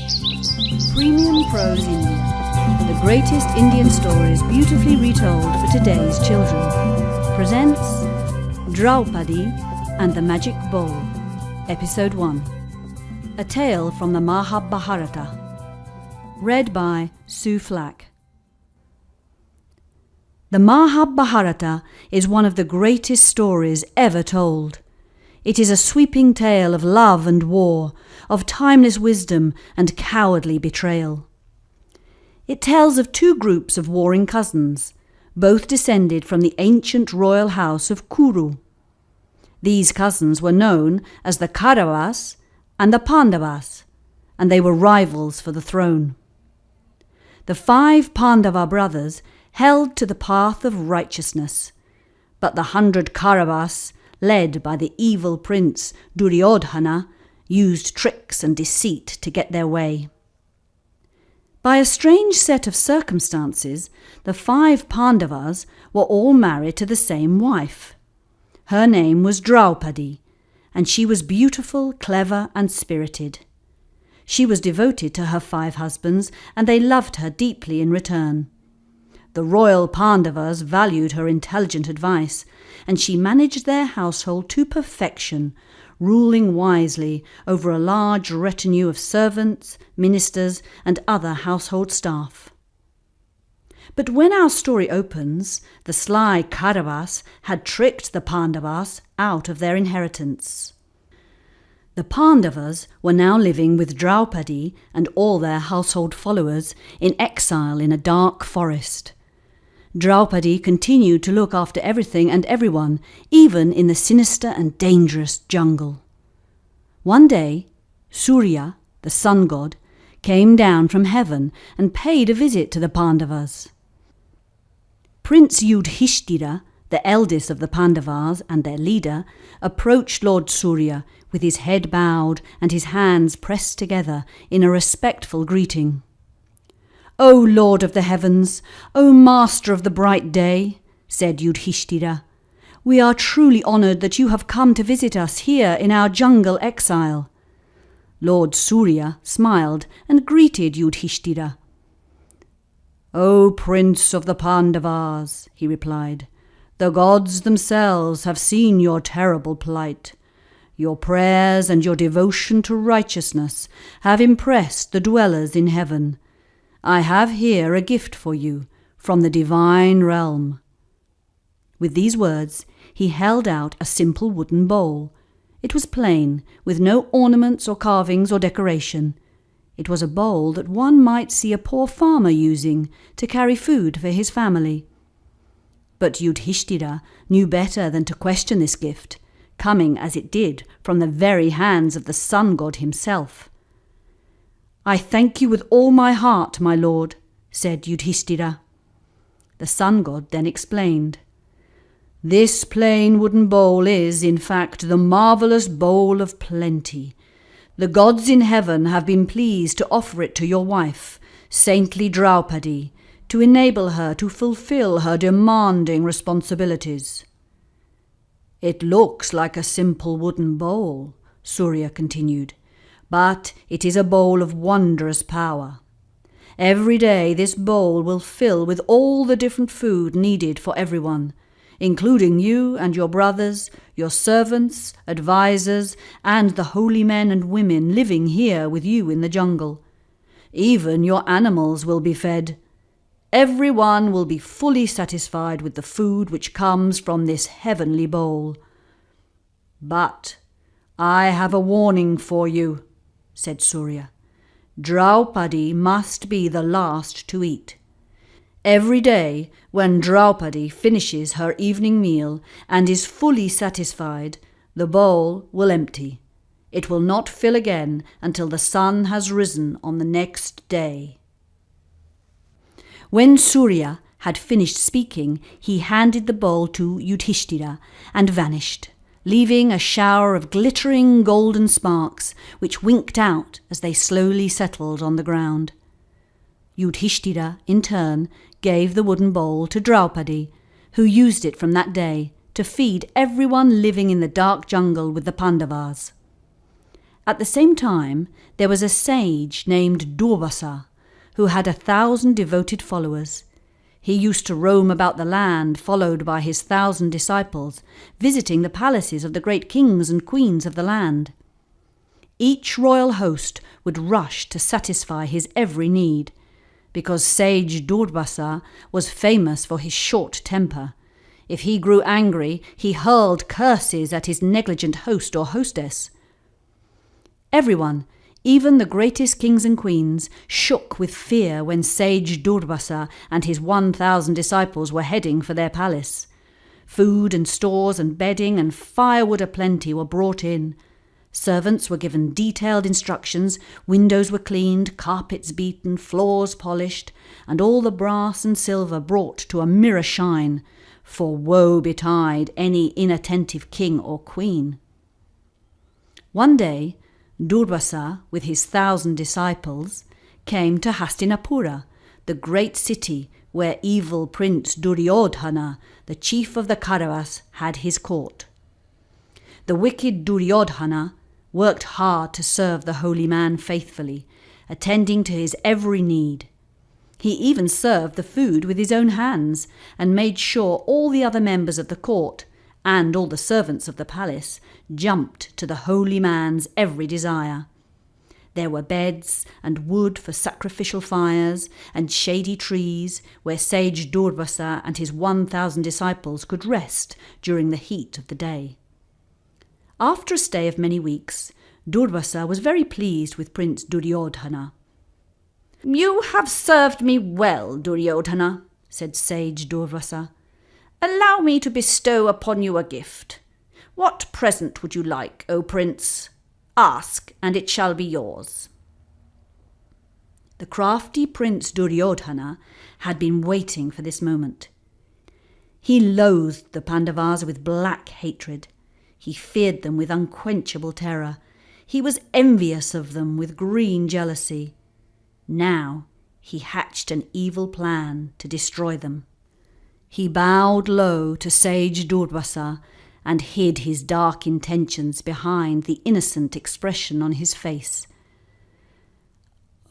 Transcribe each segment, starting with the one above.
Premium Prose India, the greatest Indian stories beautifully retold for today's children, presents Draupadi and the Magic Bowl, Episode 1, a tale from the Mahabharata, read by Sue Flack. The Mahabharata is one of the greatest stories ever told. It is a sweeping tale of love and war, of timeless wisdom and cowardly betrayal. It tells of two groups of warring cousins, both descended from the ancient Royal House of Kuru. These cousins were known as the Kauravas and the Pandavas, and they were rivals for the throne. The 5 Pandava brothers held to the path of righteousness, but the 100 Kauravas, led by the evil Prince Duryodhana, used tricks and deceit to get their way. By a strange set of circumstances, the 5 Pandavas were all married to the same wife. Her name was Draupadi, and she was beautiful, clever, and spirited. She was devoted to her 5 husbands, and they loved her deeply in return. The royal Pandavas valued her intelligent advice, and she managed their household to perfection, ruling wisely over a large retinue of servants, ministers, and other household staff. But when our story opens, the sly Kauravas had tricked the Pandavas out of their inheritance. The Pandavas were now living with Draupadi and all their household followers in exile in a dark forest. Draupadi continued to look after everything and everyone, even in the sinister and dangerous jungle. One day, Surya, the sun god, came down from heaven and paid a visit to the Pandavas. Prince Yudhishthira, the eldest of the Pandavas and their leader, approached Lord Surya with his head bowed and his hands pressed together in a respectful greeting. "O Lord of the heavens, O Master of the bright day," said Yudhishthira, "we are truly honoured that you have come to visit us here in our jungle exile." Lord Surya smiled and greeted Yudhishthira. "O Prince of the Pandavas," he replied, "the gods themselves have seen your terrible plight. Your prayers and your devotion to righteousness have impressed the dwellers in heaven. I have here a gift for you from the divine realm." With these words, he held out a simple wooden bowl. It was plain, with no ornaments or carvings or decoration. It was a bowl that one might see a poor farmer using to carry food for his family. But Yudhishthira knew better than to question this gift, coming as it did from the very hands of the sun god himself. "I thank you with all my heart, my lord," said Yudhishthira. The sun god then explained. "This plain wooden bowl is, in fact, the marvellous bowl of plenty. The gods in heaven have been pleased to offer it to your wife, saintly Draupadi, to enable her to fulfill her demanding responsibilities." "It looks like a simple wooden bowl," Surya continued, "but it is a bowl of wondrous power. Every day this bowl will fill with all the different food needed for everyone, including you and your brothers, your servants, advisors, and the holy men and women living here with you in the jungle. Even your animals will be fed. Everyone will be fully satisfied with the food which comes from this heavenly bowl. But I have a warning for you," said Surya. "Draupadi must be the last to eat. Every day, when Draupadi finishes her evening meal and is fully satisfied, the bowl will empty. It will not fill again until the sun has risen on the next day." When Surya had finished speaking, he handed the bowl to Yudhishthira and vanished, leaving a shower of glittering golden sparks which winked out as they slowly settled on the ground. Yudhishthira, in turn, gave the wooden bowl to Draupadi, who used it from that day to feed everyone living in the dark jungle with the Pandavas. At the same time, there was a sage named Durvasa, who had 1,000 devoted followers. He used to roam about the land, followed by his 1,000 disciples, visiting the palaces of the great kings and queens of the land. Each royal host would rush to satisfy his every need, because sage Durvasa was famous for his short temper. If he grew angry, he hurled curses at his negligent host or hostess. Everyone, even the greatest kings and queens, shook with fear when sage Durvasa and his 1,000 disciples were heading for their palace. Food and stores and bedding and firewood aplenty were brought in. Servants were given detailed instructions, windows were cleaned, carpets beaten, floors polished, and all the brass and silver brought to a mirror shine, for woe betide any inattentive king or queen. One day, Durvasa, with his 1,000 disciples, came to Hastinapura, the great city where evil Prince Duryodhana, the chief of the Kauravas, had his court. The wicked Duryodhana worked hard to serve the holy man faithfully, attending to his every need. He even served the food with his own hands and made sure all the other members of the court and all the servants of the palace jumped to the holy man's every desire. There were beds and wood for sacrificial fires and shady trees where sage Durvasa and his 1,000 disciples could rest during the heat of the day. After a stay of many weeks, Durvasa was very pleased with Prince Duryodhana. "You have served me well, Duryodhana," said sage Durvasa. "Allow me to bestow upon you a gift. What present would you like, O Prince? Ask, and it shall be yours." The crafty Prince Duryodhana had been waiting for this moment. He loathed the Pandavas with black hatred. He feared them with unquenchable terror. He was envious of them with green jealousy. Now he hatched an evil plan to destroy them. He bowed low to sage Durvasa and hid his dark intentions behind the innocent expression on his face.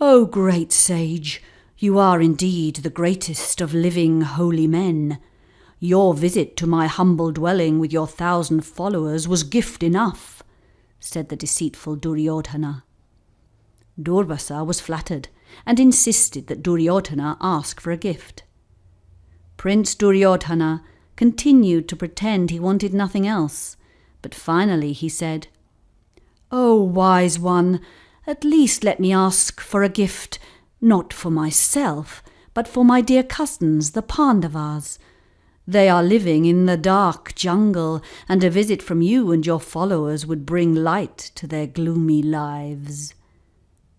"O great sage, you are indeed the greatest of living holy men. Your visit to my humble dwelling with your 1,000 followers was gift enough," said the deceitful Duryodhana. Durvasa was flattered and insisted that Duryodhana ask for a gift. Prince Duryodhana continued to pretend he wanted nothing else, but finally he said, "O wise one, at least let me ask for a gift, not for myself, but for my dear cousins, the Pandavas. They are living in the dark jungle, and a visit from you and your followers would bring light to their gloomy lives."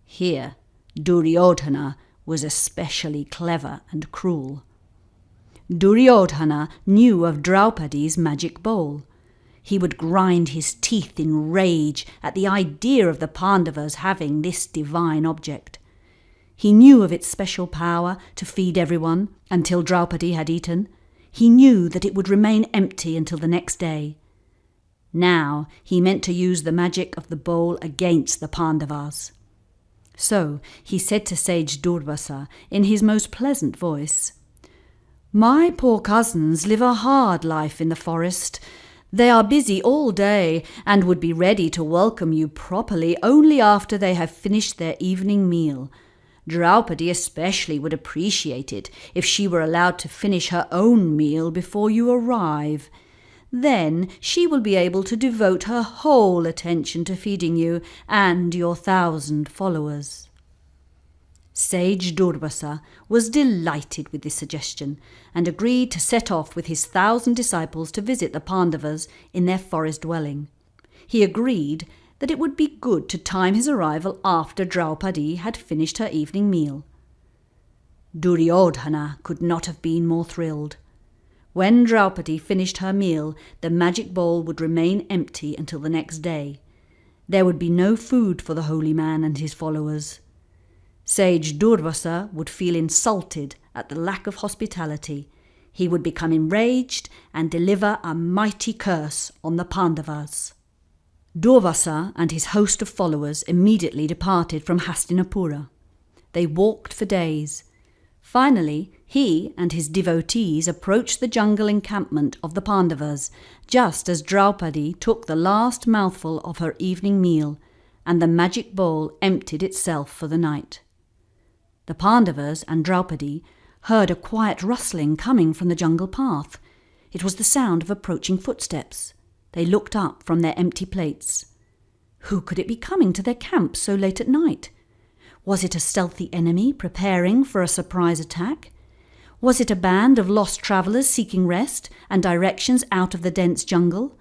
Here, Duryodhana was especially clever and cruel. Duryodhana knew of Draupadi's magic bowl. He would grind his teeth in rage at the idea of the Pandavas having this divine object. He knew of its special power to feed everyone until Draupadi had eaten. He knew that it would remain empty until the next day. Now he meant to use the magic of the bowl against the Pandavas. So he said to sage Durvasa in his most pleasant voice, "My poor cousins live a hard life in the forest. They are busy all day and would be ready to welcome you properly only after they have finished their evening meal. Draupadi especially would appreciate it if she were allowed to finish her own meal before you arrive. Then she will be able to devote her whole attention to feeding you and your 1,000 followers." Sage Durvasa was delighted with this suggestion and agreed to set off with his 1,000 disciples to visit the Pandavas in their forest dwelling. He agreed that it would be good to time his arrival after Draupadi had finished her evening meal. Duryodhana could not have been more thrilled. When Draupadi finished her meal, the magic bowl would remain empty until the next day. There would be no food for the holy man and his followers. Sage Durvasa would feel insulted at the lack of hospitality. He would become enraged and deliver a mighty curse on the Pandavas. Durvasa and his host of followers immediately departed from Hastinapura. They walked for days. Finally, he and his devotees approached the jungle encampment of the Pandavas, just as Draupadi took the last mouthful of her evening meal, and the magic bowl emptied itself for the night. The Pandavas and Draupadi heard a quiet rustling coming from the jungle path. It was the sound of approaching footsteps. They looked up from their empty plates. Who could it be coming to their camp so late at night? Was it a stealthy enemy preparing for a surprise attack? Was it a band of lost travellers seeking rest and directions out of the dense jungle?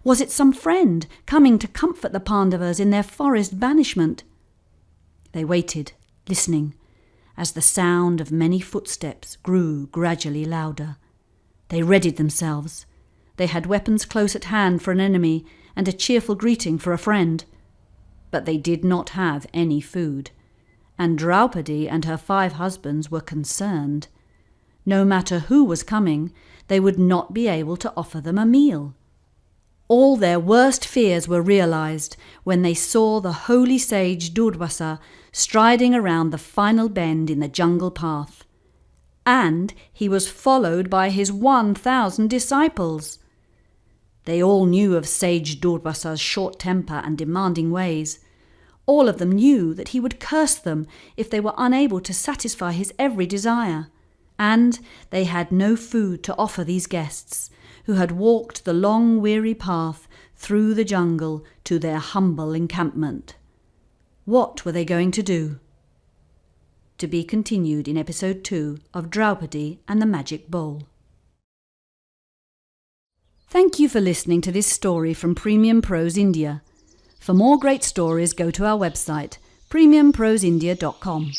Was it some friend coming to comfort the Pandavas in their forest banishment? They waited, listening, as the sound of many footsteps grew gradually louder. They readied themselves. They had weapons close at hand for an enemy and a cheerful greeting for a friend. But they did not have any food, and Draupadi and her 5 husbands were concerned. No matter who was coming, they would not be able to offer them a meal. All their worst fears were realized when they saw the holy sage Durvasa striding around the final bend in the jungle path. And he was followed by his 1,000 disciples. They all knew of sage Durvasa's short temper and demanding ways. All of them knew that he would curse them if they were unable to satisfy his every desire. And they had no food to offer these guests, who had walked the long weary path through the jungle to their humble encampment. What were they going to do? To be continued in episode 2 of Draupadi and the Magic Bowl. Thank you for listening to this story from Premium Prose India. For more great stories, go to our website, premiumproseindia.com.